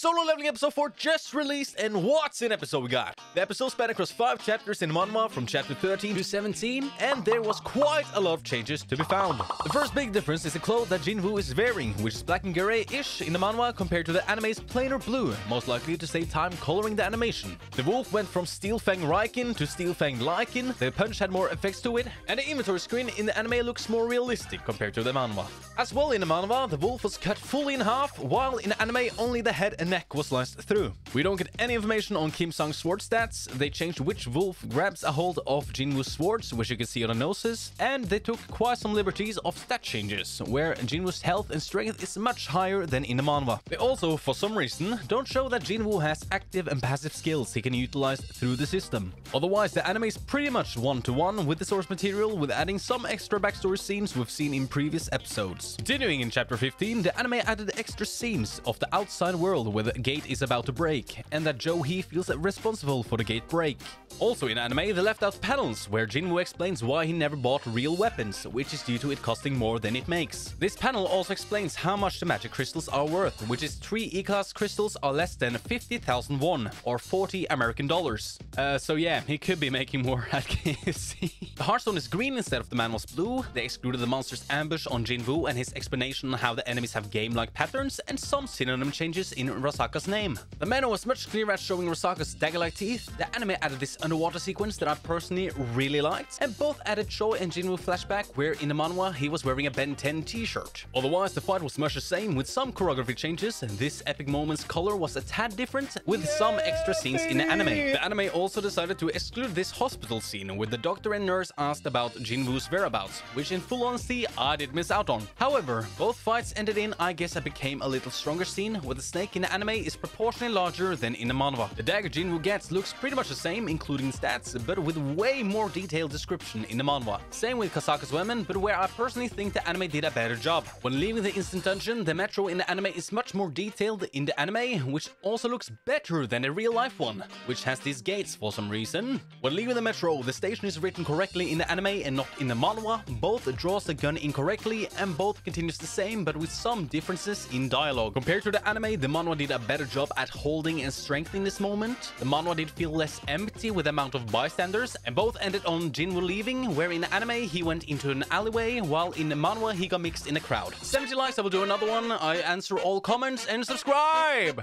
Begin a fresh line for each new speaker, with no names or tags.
Solo Leveling episode 4 just released, and what's in episode we got? The episode spanned across 5 chapters in Manhwa from chapter 13 to 17, and there was quite a lot of changes to be found. The first big difference is the clothes that Jin-Woo is wearing, which is black and grey-ish in the Manhwa compared to the anime's plainer blue, most likely to save time coloring the animation. The wolf went from Steel Fang Raikin to Steel Fang Lykin, the punch had more effects to it, and the inventory screen in the anime looks more realistic compared to the Manhwa. As well in the Manhwa, the wolf was cut fully in half, while in the anime only the head and neck was sliced through. We don't get any information on Kim Sung's sword stats. They changed which wolf grabs a hold of Jin-Woo's swords, which you can see on the noses, and they took quite some liberties of stat changes, where Jin-Woo's health and strength is much higher than in the Manhwa. They also, for some reason, don't show that Jin-Woo has active and passive skills he can utilize through the system. Otherwise, the anime is pretty much one-to-one with the source material, with adding some extra backstory scenes we've seen in previous episodes. Continuing in chapter 15, the anime added extra scenes of the outside world where the gate is about to break, and that Hee feels responsible for the gate break. Also in anime, they left out panels where Jin-Woo explains why he never bought real weapons, which is due to it costing more than it makes. This panel also explains how much the magic crystals are worth, which is 3 E-class crystals are less than 50,000 won, or 40 American dollars. So yeah, he could be making more at KFC. The Hearthstone is green instead of the manhwa's blue. They excluded the monster's ambush on Jin-Woo and his explanation on how the enemies have game-like patterns, and some synonym changes in Rasaka's name. The manhwa was much clearer at showing Rasaka's dagger-like teeth. The anime added this underwater sequence that I personally really liked, and both added Choi and Jin-Woo flashback, where in the manhwa he was wearing a Ben 10 t-shirt. Otherwise, the fight was much the same, with some choreography changes. This epic moment's color was a tad different, with some extra scenes in the anime. The anime also decided to exclude this hospital scene, where the doctor and nurse asked about Jin-Woo's whereabouts, which in full honesty I did miss out on. However, both fights ended in, I guess, I became a little stronger scene, where the snake in the anime is proportionally larger than in the manhwa. The dagger Jin-Woo gets looks pretty much the same, including stats, but with way more detailed description in the manhwa. Same with Kosaka's weapon, but where I personally think the anime did a better job. When leaving the instant dungeon, the metro in the anime is much more detailed in the anime, which also looks better than the real-life one, which has these gates for some reason. When leaving the metro, the station is written correctly in the anime and not in the manhwa. Both draws the gun incorrectly, and both continues the same, but with some differences in dialogue. Compared to the anime, the manhwa did a better job at holding and strengthening this moment. The manhwa did feel less empty with the amount of bystanders, and both ended on Jin-Woo leaving, where in the anime he went into an alleyway, while in the manhwa he got mixed in a crowd. 70 likes, I will do another one. I answer all comments and subscribe!